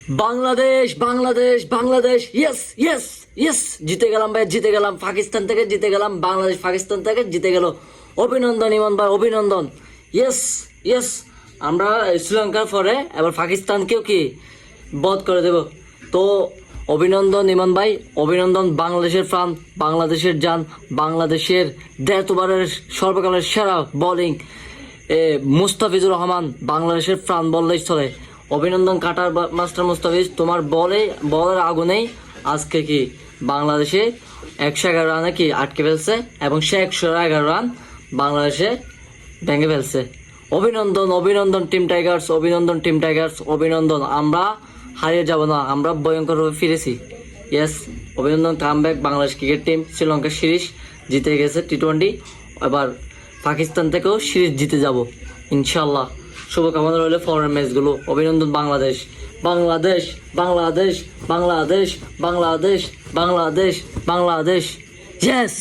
Bangladesh Bangladesh Bangladesh, yes yes yes, জিতে গেলাম ভাই, জিতে গেলাম। পাকিস্তান থেকে জিতে গেলাম, বাংলাদেশ পাকিস্তান থেকে জিতে গেল। অভিনন্দন ইমন ভাই, অভিনন্দন। ইয়েস ইয়েস, আমরা শ্রীলঙ্কার পরে এবার পাকিস্তানকেও কি বধ করে দেব। তো অভিনন্দন ইমন ভাই, অভিনন্দন। বাংলাদেশের প্রাণ, বাংলাদেশের জান, বাংলাদেশের দেড় সর্বকালের সেরা বোলিং মুস্তাফিজুর রহমান, বাংলাদেশের প্রাণ বললেই চলে। অভিনন্দন কাটার মাস্টার মুস্তাফিজ, তোমার বলের আগুনেই আজকে কি বাংলাদেশে 111 রানে কি আটকে ফেলছে, এবং সে 111 রান বাংলাদেশে ভেঙে ফেলছে। অভিনন্দন অভিনন্দন টিম টাইগার্স, অভিনন্দন টিম টাইগার্স, অভিনন্দন। আমরা হারিয়ে যাব না, আমরা ভয়ঙ্করভাবে ফিরেছি। ইয়েস, অভিনন্দন। Comeback Bangladesh cricket team Sri Lanka series জিতে গেছে টি20। এবার পাকিস্তান থেকেও সিরিজ জিতে যাব ইনশাল্লাহ। শুভকামনা রইল ফরেন ম্যাচগুলো। অভিনন্দন বাংলাদেশ, বাংলাদেশ বাংলাদেশ বাংলাদেশ বাংলাদেশ বাংলাদেশ বাংলাদেশ। ইয়েস।